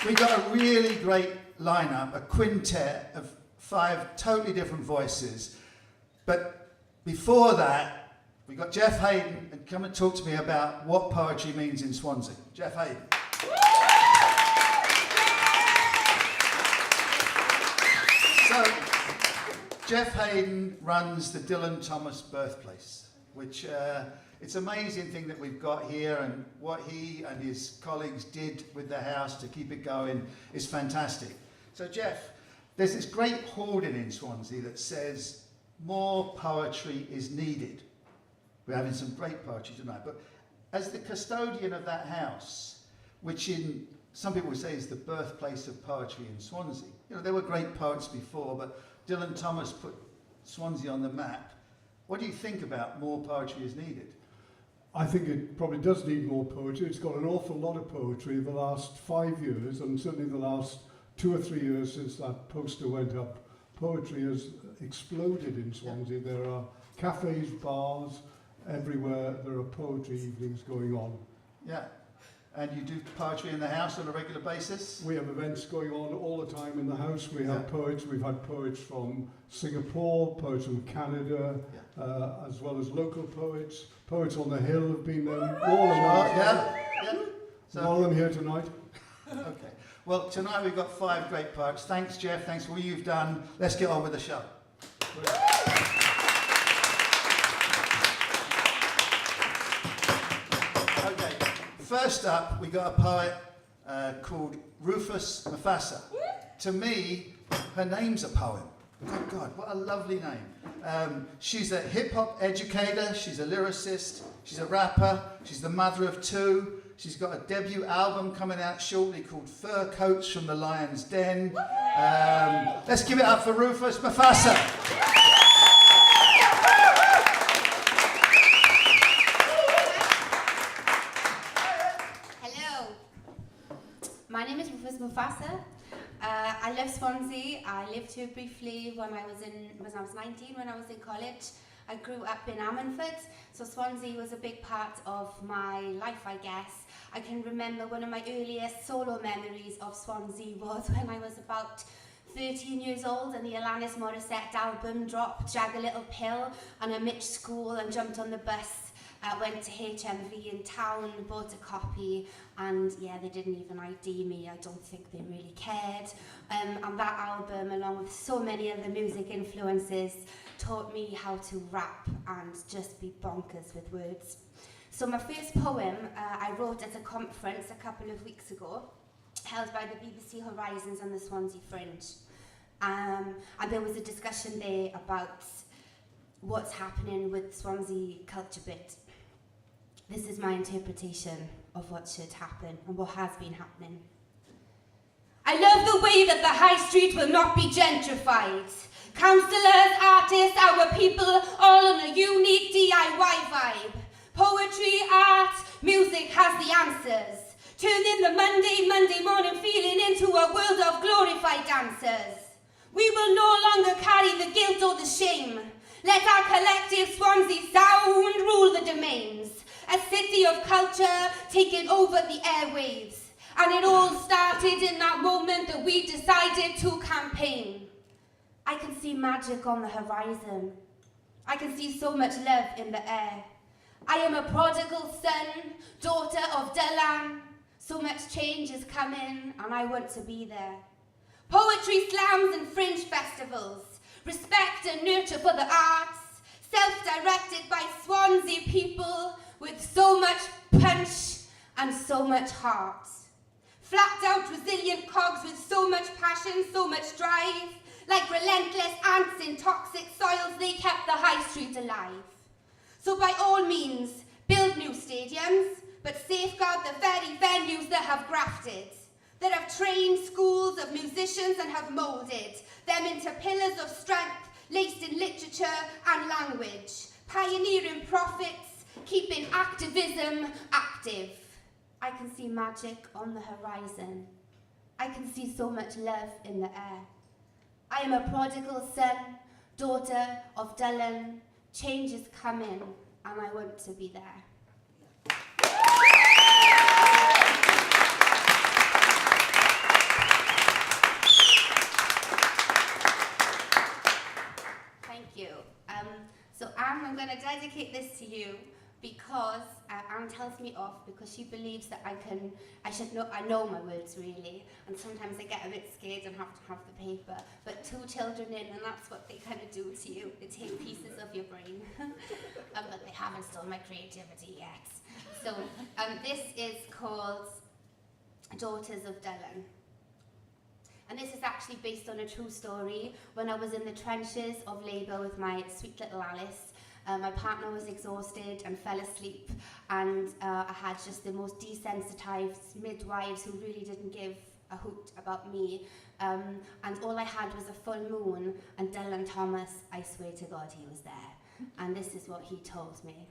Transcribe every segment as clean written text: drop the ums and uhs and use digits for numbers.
We got a really great lineup, a quintet of 5 totally different voices. But before that, we got Jeff Hayden and come and talk to me about what poetry means in Swansea. Jeff Hayden. So, Jeff Hayden runs the Dylan Thomas Birthplace, which it's an amazing thing that we've got here, and what he and his colleagues did with the house to keep it going is fantastic. So Jeff, there's this great hoarding in Swansea that says more poetry is needed. We're having some great poetry tonight, but as the custodian of that house, which in some people say is the birthplace of poetry in Swansea, you know, there were great poets before, but Dylan Thomas put Swansea on the map. What do you think about more poetry is needed? I think it probably does need more poetry. It's got an awful lot of poetry the last 5 years, and certainly the last 2 or 3 years since that poster went up. Poetry has exploded in Swansea. Yeah. There are cafes, bars, everywhere there are poetry evenings going on. Yeah. And you do poetry in the house on a regular basis? We have events going on all the time in the house. We have poets. We've had poets from Singapore, poets from Canada, as well as local poets. Poets on the Hill have been there. All of them here tonight. Okay. Well, tonight we've got 5 great poets. Thanks, Jeff. Thanks for all you've done. Let's get on with the show. Okay. First up, we got a poet called Rufus Mufasa. To me, her name's a poem. Good God, what a lovely name. She's a hip-hop educator, she's a lyricist, she's a rapper, she's the mother of 2. She's got a debut album coming out shortly called Fur Coats from the Lion's Den. Let's give it up for Rufus Mufasa. Hello, my name is Rufus Mufasa. I love Swansea. I lived here briefly when I was 19, when I was in college. I grew up in Ammanford, so Swansea was a big part of my life, I guess. I can remember one of my earliest solo memories of Swansea was when I was about 13 years old and the Alanis Morissette album dropped, Jag a Little Pill, and I mitched school and jumped on the bus. Went to HMV in town, bought a copy, and yeah, they didn't even ID me. I don't think they really cared. And that album, along with so many other music influences, taught me how to rap and just be bonkers with words. So my first poem I wrote at a conference a couple of weeks ago, held by the BBC Horizons and the Swansea Fringe. And there was a discussion there about what's happening with Swansea culture bit. This is my interpretation of what should happen and what has been happening. I love the way that the high street will not be gentrified. Councillors, artists, our people, all on a unique DIY vibe. Poetry, art, music has the answers. Turning the Monday morning feeling into a world of glorified dancers. We will no longer carry the guilt or the shame. Let our collective Swansea sound rule the domains. A city of culture taking over the airwaves. And it all started in that moment that we decided to campaign. I can see magic on the horizon. I can see so much love in the air. I am a prodigal son, daughter of Dylan. So much change is coming and I want to be there. Poetry slams and fringe festivals. Respect and nurture for the arts. Self-directed by Swansea people with so much punch and so much heart. Flapped out resilient cogs with so much passion, so much drive. Like relentless ants in toxic soils, they kept the high street alive. So by all means, build new stadiums, but safeguard the very venues that have grafted, that have trained schools of musicians and have moulded them into pillars of strength, laced in literature and language, pioneering profits, keeping activism active. I can see magic on the horizon. I can see so much love in the air. I am a prodigal son, daughter of Dylan. Change is coming, and I want to be there. to you because Anne tells me off because she believes that I know my words really, and sometimes I get a bit scared and have to have the paper. But 2 children in, and that's what they kind of do to you. They take pieces of your brain, but they haven't stolen my creativity yet. So this is called Daughters of Dylan. And this is actually based on a true story. When I was in the trenches of labour with my sweet little Alice, my partner was exhausted and fell asleep, and I had just the most desensitised midwives who really didn't give a hoot about me. And all I had was a full moon, and Dylan Thomas, I swear to God, he was there. And this is what he told me.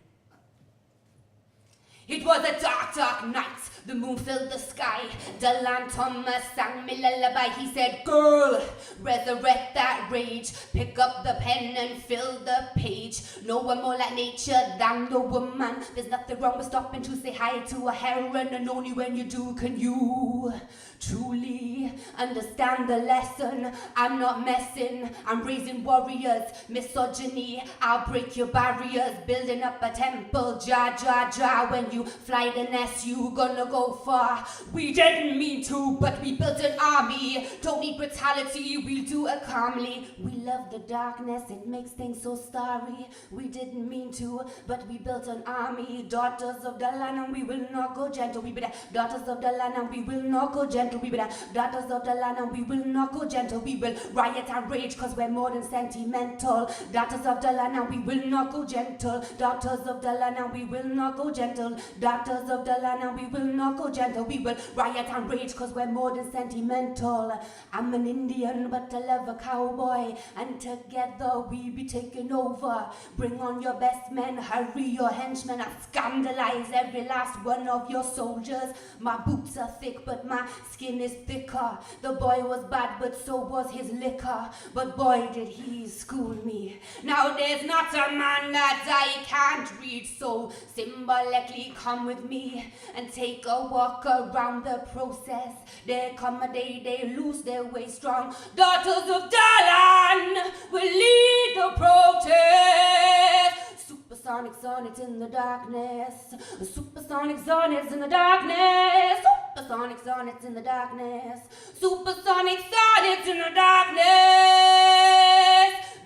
It was a dark, dark night, the moon filled the sky. Dylan Thomas sang me lullaby. He said, girl, resurrect that rage, pick up the pen and fill the page. No one more like nature than the woman. There's nothing wrong with stopping to say hi to a heron, and only when you do can you truly understand the lesson. I'm not messing, I'm raising warriors. Misogyny, I'll break your barriers. Building up a temple, ja, ja, ja. When you fly the nest, you gonna go far. We didn't mean to, but we built an army. Don't need brutality, we'll do it calmly. We love the darkness, it makes things so starry. We didn't mean to, but we built an army. Daughters of the land, and we will not go gentle. We be the daughters of the land, and we will not go gentle. We be the daughters of the land, and we will not go gentle. We will riot and rage, cause we're more than sentimental. Daughters of the land, and we will not go gentle. Daughters of the land, and we will not go gentle. Daughters of the land, and we will not go gentle. We will riot and rage, cause we're more than sentimental. I'm an Indian, but I love a cowboy, and together we be taking over. Bring on your best men, hurry your henchmen. I scandalize every last one of your soldiers. My boots are thick, but my skin is thicker. The boy was bad, but so was his liquor. But boy, did he school me. Now there's not a man that I can't read, so symbolically come with me and take a walk around the process. There come a day they lose their way strong. Daughters of Dylan will lead the protest. Supersonic sonnets in the darkness. Supersonic sonnets in the darkness. Supersonic sonnets in the darkness. Supersonic sonnets in the darkness.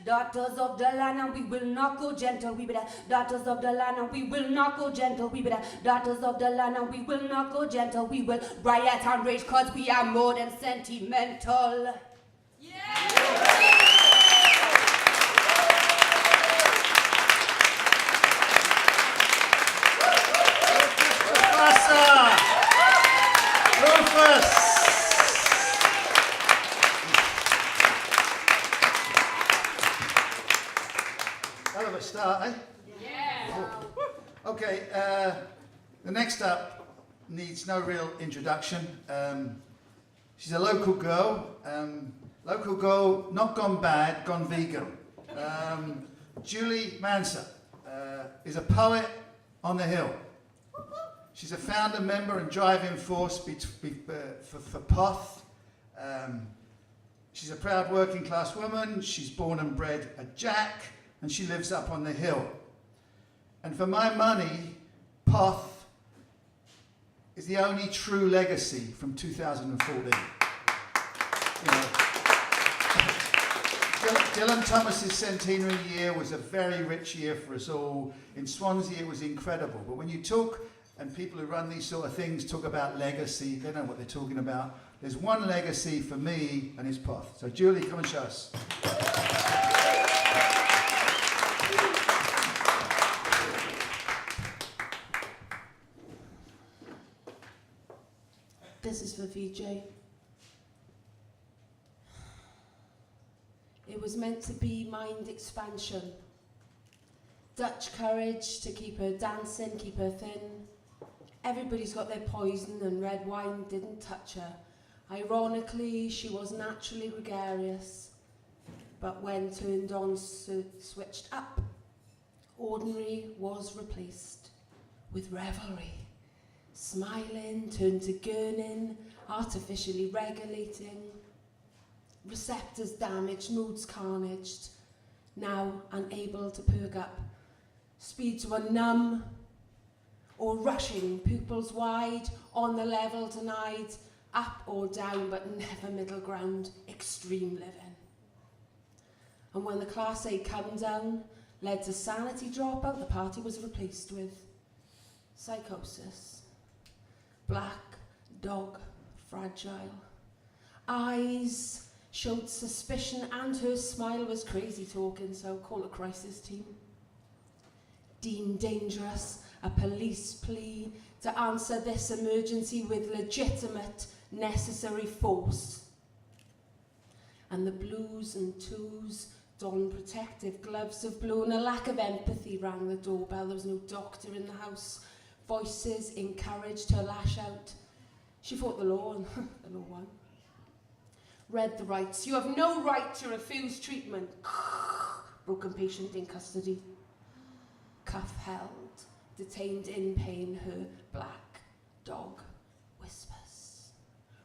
Daughters of the land, and we will not go gentle. We be the daughters of the land, and we will not go gentle. We be the daughters of the land, and we will not go gentle. We will riot and rage, cause we are more than sentimental. Yeah! Rufus! Hell of a start, eh? Yeah! Okay, the next up needs no real introduction. She's a local girl. Not gone bad, gone vegan. Julie Manser is a poet on the hill. She's a founder, member and driving force for POTH. She's a proud working class woman. She's born and bred a Jack, and she lives up on the hill. And for my money, POTH is the only true legacy from 2014. Dylan Thomas's centenary year was a very rich year for us all. In Swansea, it was incredible. But when you talk, and people who run these sort of things talk about legacy, they know what they're talking about. There's one legacy for me, and it's POTH. So Julie, come and show us. This is for VJ. It was meant to be mind expansion. Dutch courage to keep her dancing, keep her thin. Everybody's got their poison, and red wine didn't touch her. Ironically, she was naturally gregarious, but when turned on, switched up. Ordinary was replaced with revelry. Smiling turned to gurning, artificially regulating. Receptors damaged, moods carnaged. Now unable to perk up, speeds were numb or rushing, pupils wide, on the level denied, up or down but never middle ground, extreme living. And when the Class A come down led to sanity dropout, the party was replaced with psychosis. Black, dog, fragile. Eyes showed suspicion and her smile was crazy talking, so call a crisis team. Deemed dangerous, a police plea to answer this emergency with legitimate, necessary force. And the blues and twos donned protective gloves of blue, and a lack of empathy rang the doorbell. There was no doctor in the house. Voices encouraged her lash out. She fought the law, and the law won. Read the rights. You have no right to refuse treatment. Broken patient in custody. Cuff held. Detained in pain, her black dog whispers.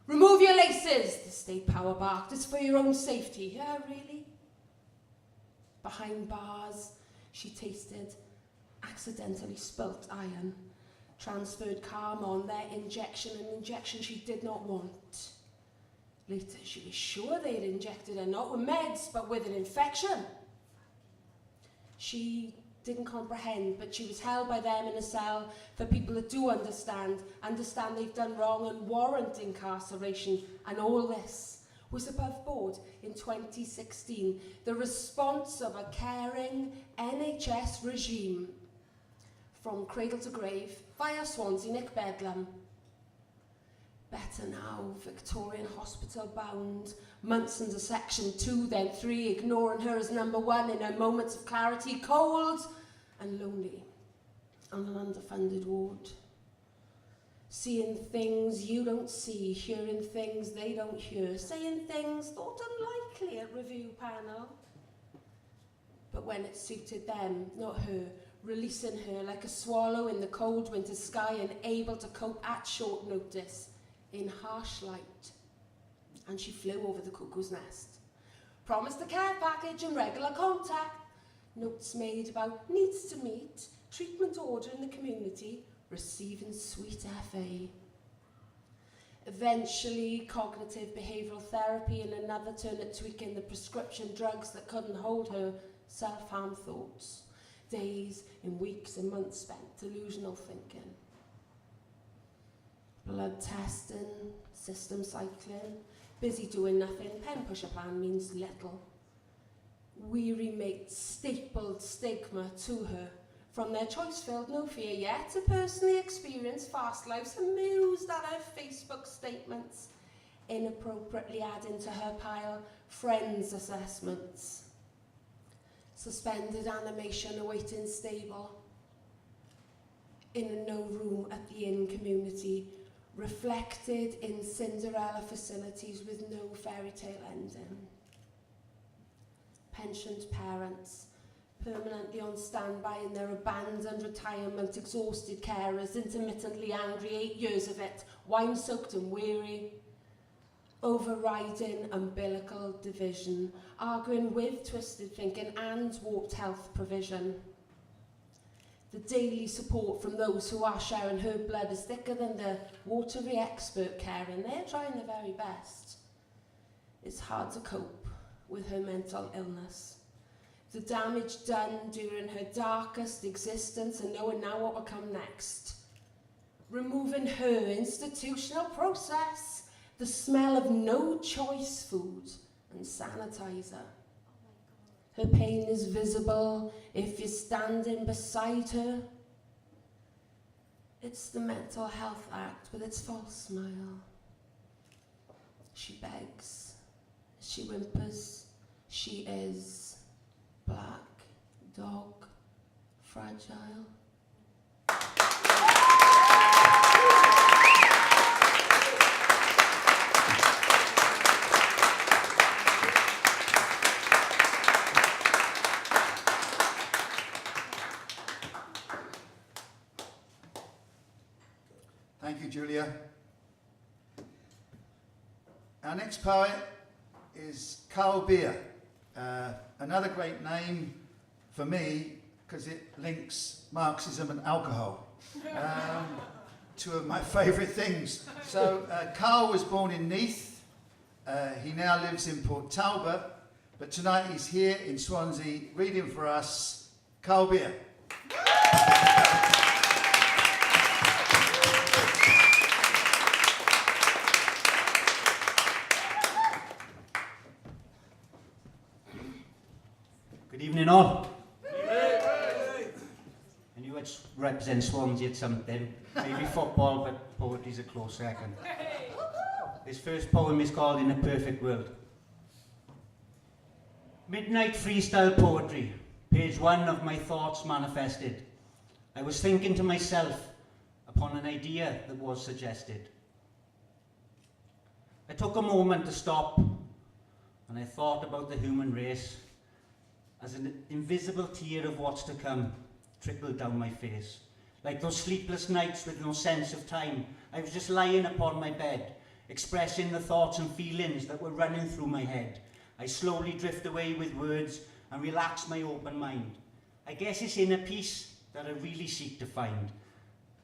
Remove your laces, the state power barked. It's for your own safety. Yeah, really? Behind bars, she tasted accidentally spilt iron. Transferred calm on their injection, an injection she did not want. Later, she was sure they had injected her not with meds, but with an infection. She didn't comprehend, but she was held by them in a cell for people that do understand they've done wrong and warrant incarceration. And all this was above board in 2016, the response of a caring NHS regime from cradle to grave via Swansea Nick Bedlam. Better now, Victorian hospital bound, months into section 2, then 3, ignoring her as number 1 in her moments of clarity, cold and lonely on an underfunded ward. Seeing things you don't see, hearing things they don't hear, saying things thought unlikely at review panel. But when it suited them, not her, releasing her like a swallow in the cold winter sky and able to cope at short notice in harsh light. And she flew over the cuckoo's nest. Promised a care package and regular contact. Notes made about needs to meet, treatment order in the community, receiving sweet FA. Eventually, cognitive behavioural therapy and another turn at tweaking the prescription drugs that couldn't hold her self-harm thoughts. Days and weeks and months spent delusional thinking. Blood testing, system cycling, busy doing nothing, pen pusher plan means little. Weary mates stapled stigma to her. From their choice-filled no fear yet to personally experience fast lives, amused at her Facebook statements, inappropriately adding to her pile friends' assessments. Suspended animation awaiting stable. In a no room at the inn community, reflected in Cinderella facilities with no fairy tale ending. Pensioned parents, permanently on standby in their abandoned retirement, exhausted carers, intermittently angry, 8 years of it, wine-soaked and weary. Overriding umbilical division, arguing with twisted thinking and warped health provision. The daily support from those who are sharing her blood is thicker than the watery expert caring. They're trying their very best. It's hard to cope with her mental illness. The damage done during her darkest existence and knowing now what will come next. Removing her institutional process, the smell of no choice food and sanitizer. Her pain is visible if you're standing beside her. It's the Mental Health Act with its false smile. She begs, she whimpers, she is black, dog, fragile. Thank you, Julia. Our next poet is Karl Beer. Another great name for me. because it links Marxism and alcohol. Two of my favourite things. So Karl was born in Neath. He now lives in Port Talbot, but tonight he's here in Swansea reading for us Karl Beer. Good evening all. I knew I'd represent Swansea at something. Maybe football, but poetry's a close second. This first poem is called In a Perfect World. Midnight freestyle poetry, page 1 of my thoughts manifested. I was thinking to myself upon an idea that was suggested. I took a moment to stop and I thought about the human race as an invisible tear of what's to come trickled down my face. Like those sleepless nights with no sense of time, I was just lying upon my bed, expressing the thoughts and feelings that were running through my head. I slowly drift away with words and relax my open mind. I guess it's inner peace that I really seek to find.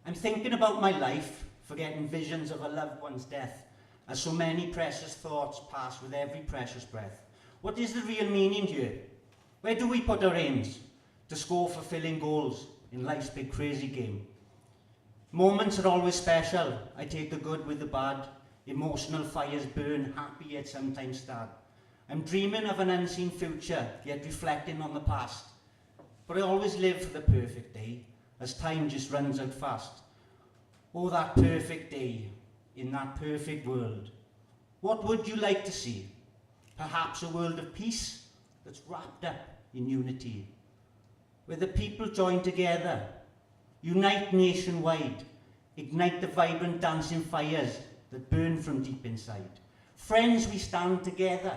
I'm thinking about my life, forgetting visions of a loved one's death, as so many precious thoughts pass with every precious breath. What is the real meaning here? Where do we put our aims to score fulfilling goals in life's big crazy game? Moments are always special. I take the good with the bad. Emotional fires burn, happy yet sometimes sad. I'm dreaming of an unseen future, yet reflecting on the past. But I always live for the perfect day, as time just runs out fast. Oh, that perfect day, in that perfect world. What would you like to see? Perhaps a world of peace that's wrapped up in unity, where the people join together, unite nationwide, ignite the vibrant dancing fires that burn from deep inside. Friends, we stand together.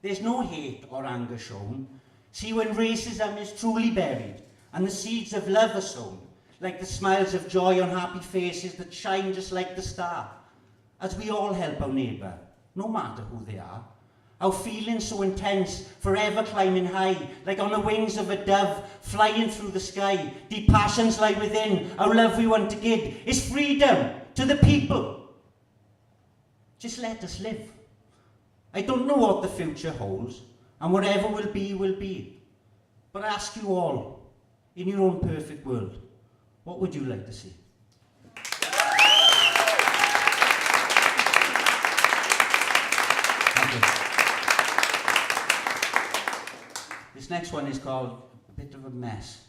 There's no hate or anger shown. See, when racism is truly buried and the seeds of love are sown, like the smiles of joy on happy faces that shine just like the star, as we all help our neighbour, no matter who they are. Our feelings so intense, forever climbing high, like on the wings of a dove, flying through the sky. Deep passions lie within, our love we want to give is freedom to the people. Just let us live. I don't know what the future holds, and whatever will be, will be. But I ask you all, in your own perfect world, what would you like to see? Thank you. This next one is called A Bit of a Mess.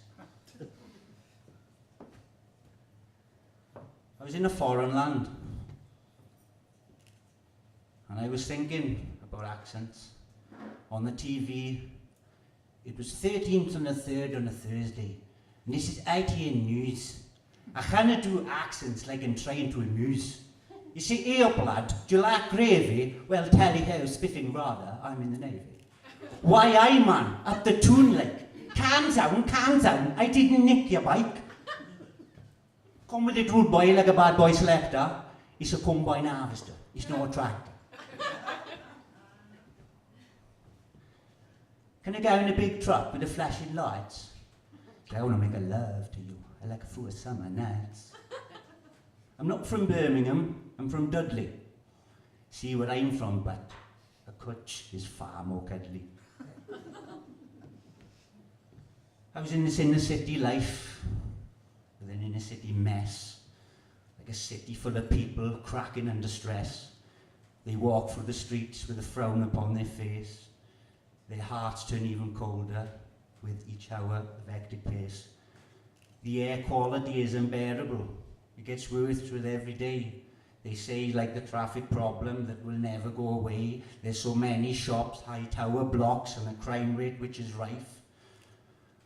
I was in a foreign land and I was thinking about accents. On the TV, it was 13th and the 3rd on a Thursday, and this is ITN News. I cannot do accents like I'm trying to amuse. You say, hey up lad, do you like gravy? Well, tally ho, spiffing rather, I'm in the Navy. Why aye man, up the tune like, calm down, I didn't nick your bike. Come with it rude boy like a bad boy selector, he's a combine harvester, he's no tractor. Can I go in a big truck with the flashing lights? I want to make a love to you, I like a full summer nights. I'm not from Birmingham, I'm from Dudley. See where I'm from, but a cutch is far more cuddly. I was in this inner city life, with an inner city mess, like a city full of people cracking under stress. They walk through the streets with a frown upon their face. Their hearts turn even colder with each hour of hectic pace. The air quality is unbearable. It gets worse with every day. They say, like the traffic problem that will never go away. There's so many shops, high tower blocks, and a crime rate which is rife.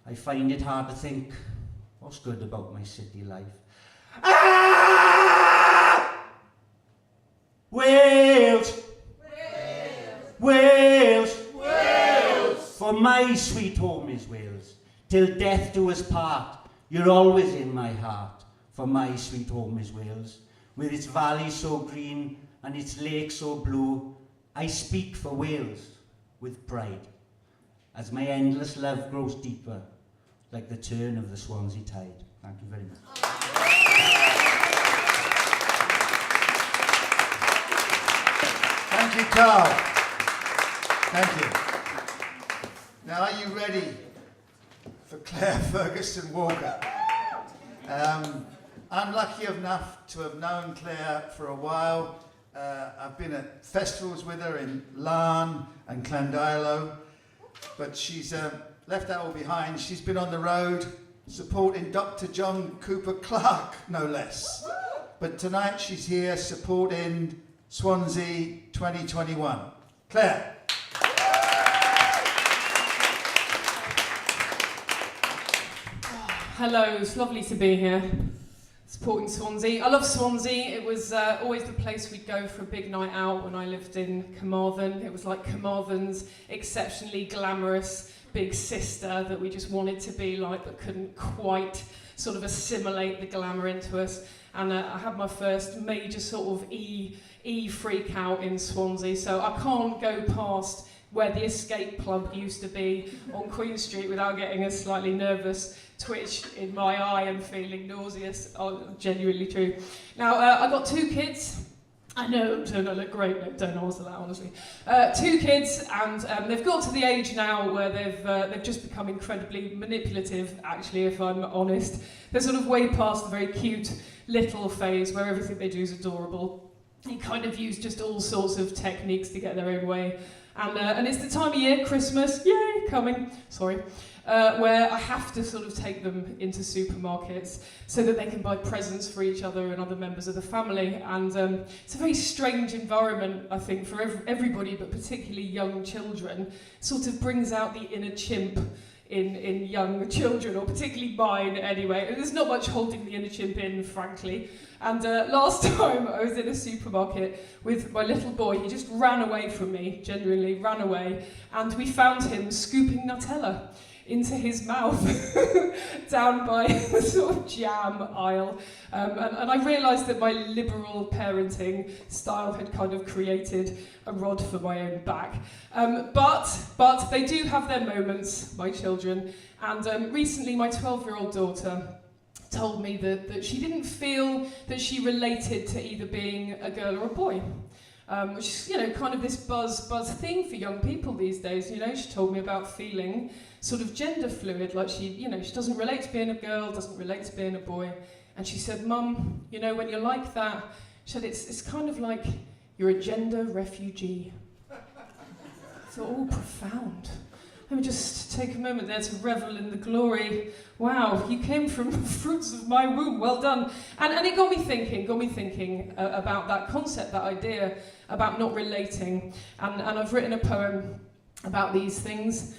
I find it hard to think, what's good about my city life? Ah! Wales! Wales! Wales! Wales! For my sweet home is Wales. Till death do us part, you're always in my heart. For my sweet home is Wales. With its valleys so green and its lakes so blue, I speak for Wales with pride. As my endless love grows deeper, like the turn of the Swansea tide. Thank you very much. Thank you, Karl. Thank you. Now, are you ready for Claire Ferguson Walker? I'm lucky enough to have known Claire for a while. I've been at festivals with her in Larne and Llandilo, but she's left that all behind. She's been on the road supporting Dr. John Cooper Clarke, no less. But tonight she's here supporting Swansea 2021. Claire. Hello, it's lovely to be here, supporting Swansea. I love Swansea. It was always the place we'd go for a big night out when I lived in Carmarthen. It was like Carmarthen's exceptionally glamorous big sister that we just wanted to be like, but couldn't quite sort of assimilate the glamour into us. And I had my first major sort of freak out in Swansea, so I can't go past where the escape club used to be on Queen Street without getting a slightly nervous twitch in my eye and feeling nauseous. Oh, genuinely true. Now, I've got 2 kids. I know, don't I look great? No, don't answer that, honestly. 2 kids, and they've got to the age now where they've just become incredibly manipulative, actually, if I'm honest. They're sort of way past the very cute little phase where everything they do is adorable. They kind of use just all sorts of techniques to get their own way. And it's the time of year, Christmas, yay, coming, sorry, where I have to sort of take them into supermarkets so that they can buy presents for each other and other members of the family. And it's a very strange environment, I think, for everybody, but particularly young children. It sort of brings out the inner chimp in young children, or particularly mine anyway. There's not much holding the inner chimp in, frankly. And last time I was in a supermarket with my little boy, he just ran away from me, genuinely ran away, and we found him scooping Nutella into his mouth down by the sort of jam aisle. And I realised that my liberal parenting style had kind of created a rod for my own back. But they do have their moments, my children. And recently my 12-year-old daughter told me that she didn't feel that she related to either being a girl or a boy. Which is, you know, kind of this buzz thing for young people these days. You know, she told me about feeling sort of gender fluid, like she doesn't relate to being a girl, doesn't relate to being a boy. And she said, Mum, you know, when you're like that, she said, it's kind of like you're a gender refugee. I thought, oh, profound. Let me just take a moment there to revel in the glory. Wow, you came from the fruits of my womb, well done. And it got me thinking about that concept, that idea about not relating. And I've written a poem about these things,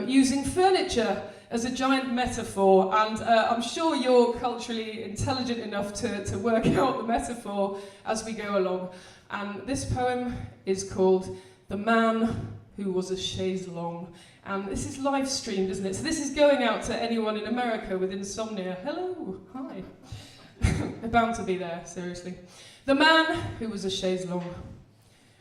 using furniture as a giant metaphor. And I'm sure you're culturally intelligent enough to work out the metaphor as we go along. And this poem is called The Man Who Was a Chaise Longue. And this is live streamed, isn't it? So this is going out to anyone in America with insomnia. Hello, hi. They're bound to be there, seriously. The man who was a chaise longue.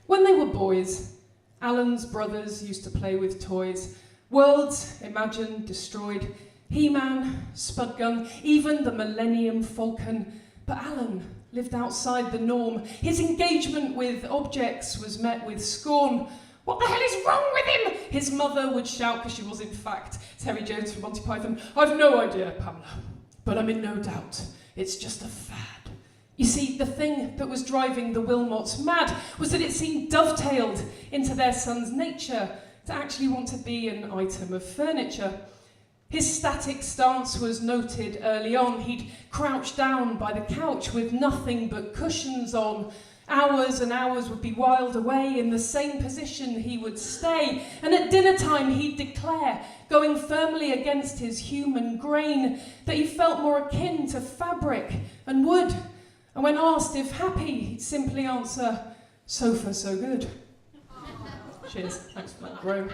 When they were boys, Alan's brothers used to play with toys. Worlds imagined, destroyed. He-Man, Spud Gun, even the Millennium Falcon. But Alan lived outside the norm. His engagement with objects was met with scorn. What the hell is wrong with him? His mother would shout, because she was in fact Terry Jones from Monty Python. I've no idea, Pamela, but I'm in no doubt. It's just a fad. You see, the thing that was driving the Wilmots mad was that it seemed dovetailed into their son's nature to actually want to be an item of furniture. His static stance was noted early on. He'd crouch down by the couch with nothing but cushions on. Hours and hours would be whiled away in the same position he would stay, and at dinner time he'd declare, going firmly against his human grain, that he felt more akin to fabric and wood. And when asked if happy, he'd simply answer, so far so good. Cheers, thanks for that groan.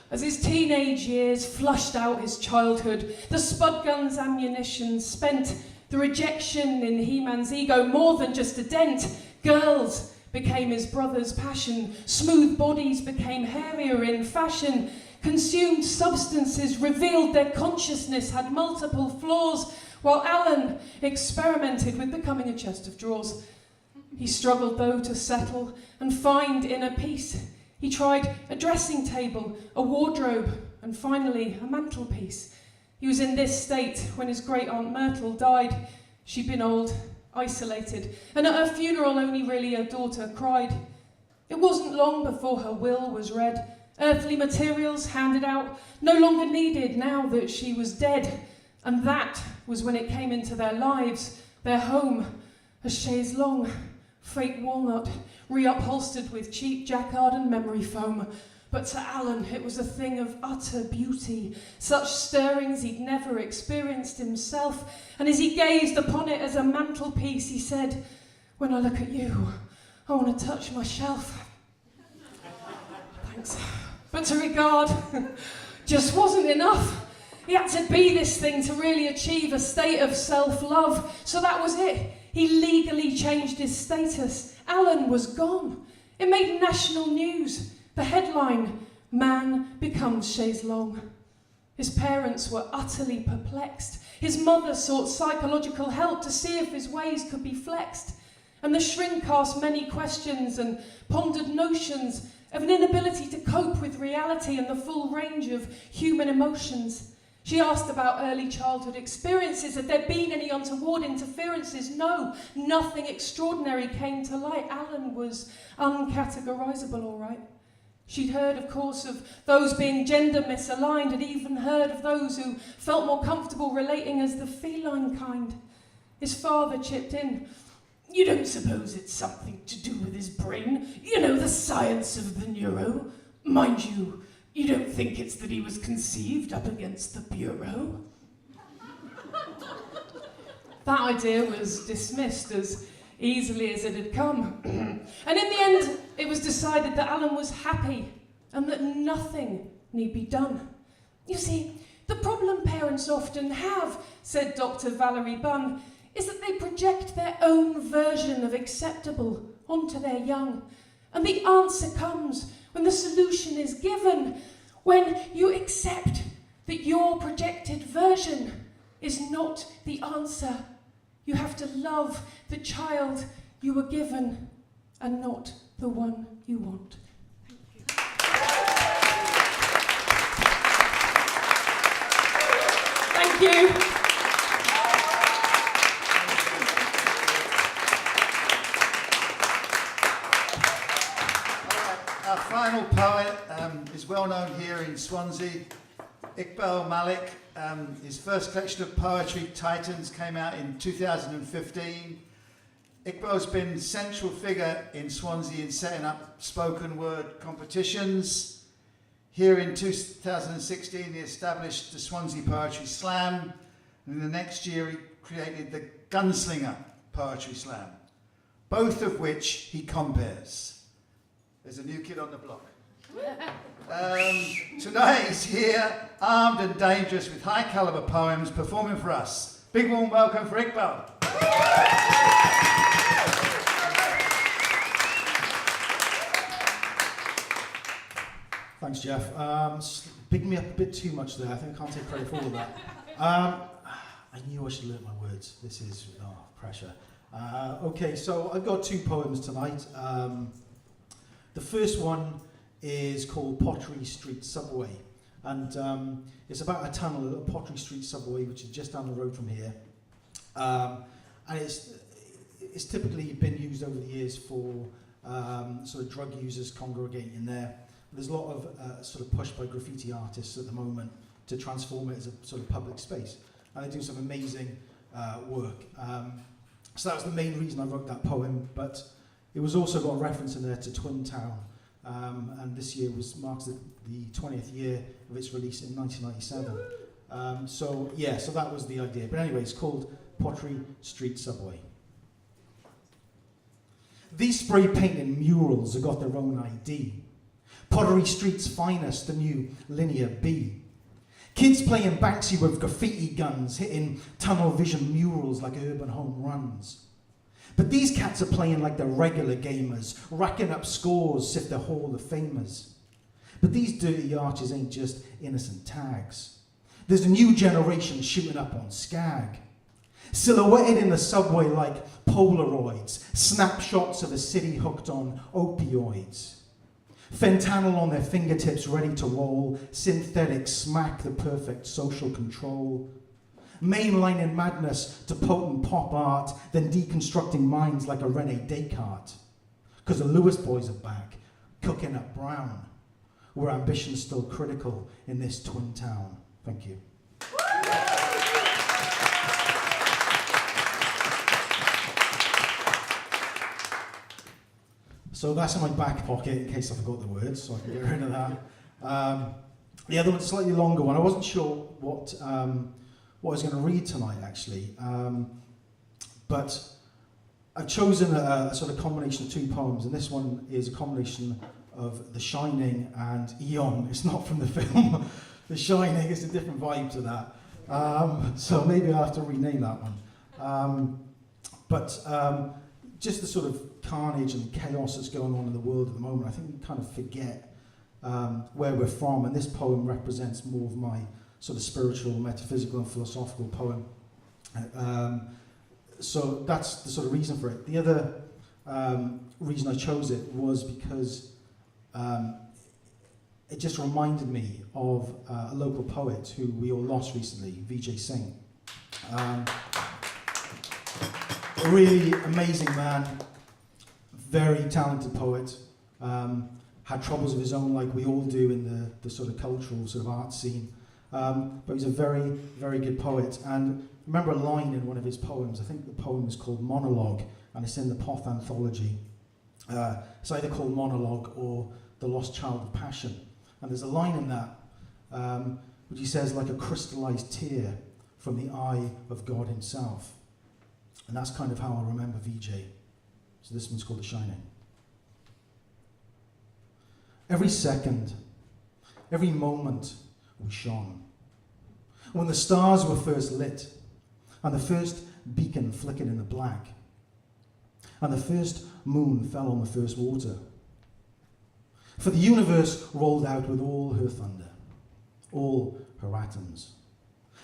As his teenage years flushed out his childhood, the Spud Gun's ammunition spent, the rejection in He-Man's ego more than just a dent. Girls became his brother's passion. Smooth bodies became hairier in fashion. consumed substances revealed their consciousness had multiple flaws, while Alan experimented with becoming a chest of drawers. He struggled, though, to settle and find inner peace. He tried a dressing table, a wardrobe, and finally a mantelpiece. He was in this state when his great-aunt Myrtle died. She'd been old, isolated, and at her funeral only really her daughter cried. It wasn't long before her will was read. Earthly materials handed out, no longer needed now that she was dead. And that was when it came into their lives, their home, a chaise longue, fake walnut, reupholstered with cheap jacquard and memory foam. But to Alan it was a thing of utter beauty, such stirrings he'd never experienced himself. And as he gazed upon it as a mantelpiece, he said, "When I look at you, I want to touch my shelf." Thanks. But to regard just wasn't enough. He had to be this thing to really achieve a state of self-love. So that was it. He legally changed his status. Alan was gone. It made national news. The headline, "Man becomes chaise longue." His parents were utterly perplexed. His mother sought psychological help to see if his ways could be flexed. And the shrink asked many questions and pondered notions of an inability to cope with reality and the full range of human emotions. She asked about early childhood experiences. Had there been any untoward interferences? No, nothing extraordinary came to light. Alan was uncategorizable, all right. She'd heard, of course, of those being gender misaligned, had even heard of those who felt more comfortable relating as the feline kind. His father chipped in. "You don't suppose it's something to do with his brain? You know, the science of the neuro. Mind you, you don't think it's that he was conceived up against the bureau?" That idea was dismissed as easily as it had come. And in the end, it was decided that Alan was happy and that nothing need be done. You see, the problem parents often have, said Dr. Valerie Bunn, is that they project their own version of acceptable onto their young. And the answer comes when the solution is given, when you accept that your projected version is not the answer. You have to love the child you were given and not the one you want. Thank you. Our final poet is well known here in Swansea, Iqbal Malik. His first collection of poetry, Titans, came out in 2015. Iqbal's been central figure in Swansea in setting up spoken word competitions. Here in 2016 he established the Swansea Poetry Slam, and in the next year he created the Gunslinger Poetry Slam, both of which he compares. There's a new kid on the block. Tonight he's here, armed and dangerous with high caliber poems, performing for us. Big warm welcome for Iqbal. Thanks, Jeff. Picking me up a bit too much there. I think I can't take credit for all of that. I knew I should learn my words. This is pressure. Okay, so I've got two poems tonight. The first one is called Pottery Street Subway, and it's about a tunnel, a Pottery Street Subway, which is just down the road from here, and it's typically been used over the years for sort of drug users congregating there. There's a lot of sort of push by graffiti artists at the moment to transform it as a sort of public space, and they do some amazing work. So that was the main reason I wrote that poem, but it was also got a reference in there to Twin Town. And this year marks the 20th year of its release in 1997. So that was the idea. But anyway, it's called Pottery Street Subway. These spray painted murals have got their own ID. Pottery Street's finest, the new Linear B. Kids playing Banksy with graffiti guns, hitting tunnel vision murals like urban home runs. But these cats are playing like they're regular gamers, racking up scores if they're Hall of Famers. But these dirty arches ain't just innocent tags. There's a new generation shooting up on Skag. Silhouetted in the subway like Polaroids, snapshots of a city hooked on opioids. Fentanyl on their fingertips ready to roll, synthetics smack the perfect social control. Mainlining madness to potent pop art, then deconstructing minds like a René Descartes. Because the Lewis boys are back, cooking up brown, where ambition's still critical in this twin town. Thank you. So that's in my back pocket in case I forgot the words, so I can get rid of that. The other one's a slightly longer one. I wasn't sure what I was going to read tonight, actually. But I've chosen a sort of combination of two poems, and this one is a combination of The Shining and Eon. It's not from the film. The Shining is a different vibe to that. So maybe I'll have to rename that one. But just the sort of carnage and chaos that's going on in the world at the moment, I think we kind of forget where we're from, and this poem represents more of my sort of spiritual, metaphysical and philosophical poem. So that's the sort of reason for it. The other reason I chose it was because it just reminded me of a local poet who we all lost recently, Vijay Singh. A really amazing man, very talented poet, had troubles of his own like we all do in the sort of cultural sort of art scene, but he's a very, very good poet. And I remember a line in one of his poems, I think the poem is called Monologue, and it's in the Poth anthology. It's either called Monologue or The Lost Child of Passion. And there's a line in that which he says, like a crystallized tear from the eye of God himself. And that's kind of how I remember Vijay. So this one's called The Shining. Every second, every moment we shone. When the stars were first lit, and the first beacon flickered in the black, and the first moon fell on the first water. For the universe rolled out with all her thunder, all her atoms.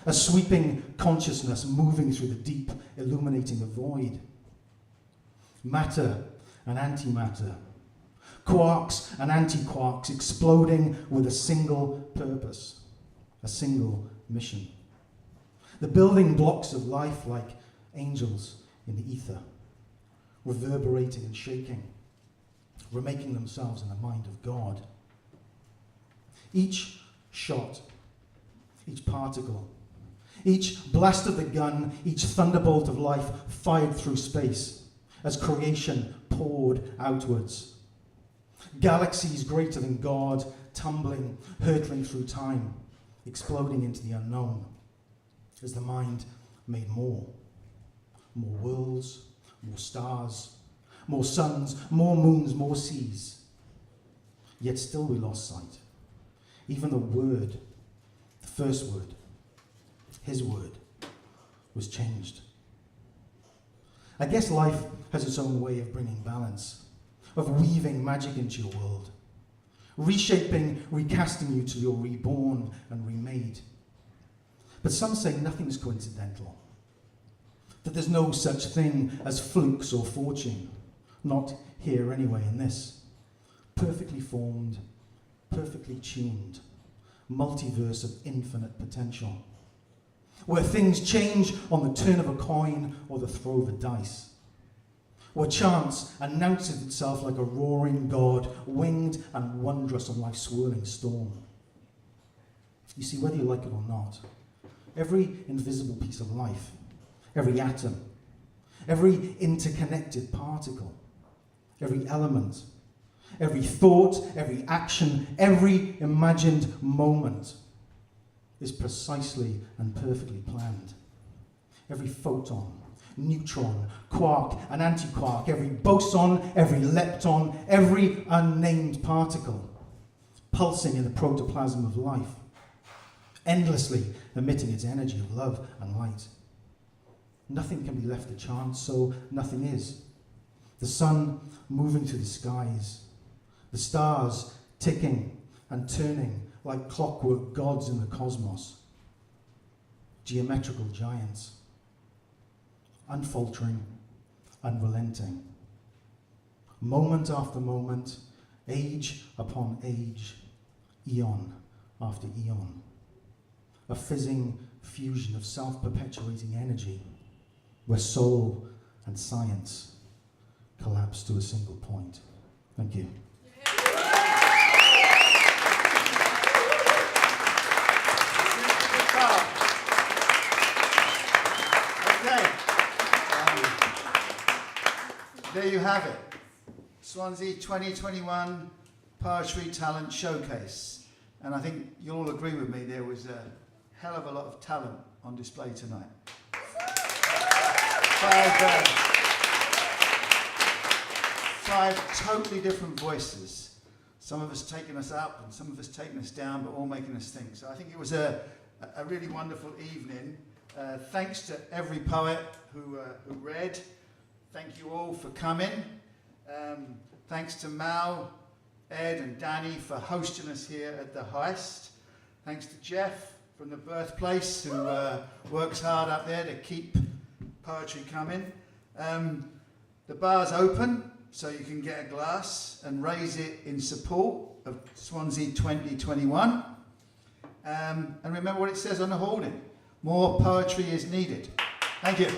A sweeping consciousness moving through the deep, illuminating the void. Matter and antimatter, quarks and anti-quarks exploding with a single purpose, a single mission. The building blocks of life like angels in the ether, reverberating and shaking, remaking themselves in the mind of God. Each shot, each particle, each blast of the gun, each thunderbolt of life fired through space as creation poured outwards. Galaxies greater than God, tumbling, hurtling through time, exploding into the unknown as the mind made more. More worlds, more stars, more suns, more moons, more seas. Yet still we lost sight. Even the word, the first word, his word, was changed. I guess life has its own way of bringing balance, of weaving magic into your world, reshaping, recasting you till you're reborn and remade. But some say nothing's coincidental, that there's no such thing as flukes or fortune, not here anyway in this perfectly formed, perfectly tuned multiverse of infinite potential, where things change on the turn of a coin or the throw of a dice, where chance announces itself like a roaring god, winged and wondrous on life's swirling storm. You see, whether you like it or not, every invisible piece of life, every atom, every interconnected particle, every element, every thought, every action, every imagined moment is precisely and perfectly planned. Every photon, neutron, quark and antiquark, every boson, every lepton, every unnamed particle, pulsing in the protoplasm of life, endlessly emitting its energy of love and light. Nothing can be left to chance, so nothing is. The sun moving through the skies, the stars ticking, and turning like clockwork gods in the cosmos. Geometrical giants, unfaltering, unrelenting. Moment after moment, age upon age, eon after eon. A fizzing fusion of self-perpetuating energy where soul and science collapse to a single point. Thank you. Okay. There you have it. Swansea 2021 Poetry Talent Showcase. And I think you'll all agree with me, there was a hell of a lot of talent on display tonight. Five totally different voices. Some of us taking us up and some of us taking us down, but all making us think. So I think it was a really wonderful evening. Thanks to every poet who read. Thank you all for coming. Thanks to Mal, Ed and Danny for hosting us here at the Heist. Thanks to Jeff from the Birthplace who works hard up there to keep poetry coming. The bar's open, so you can get a glass and raise it in support of Swansea 2021. And remember what it says on the hoarding. More poetry is needed. Thank you.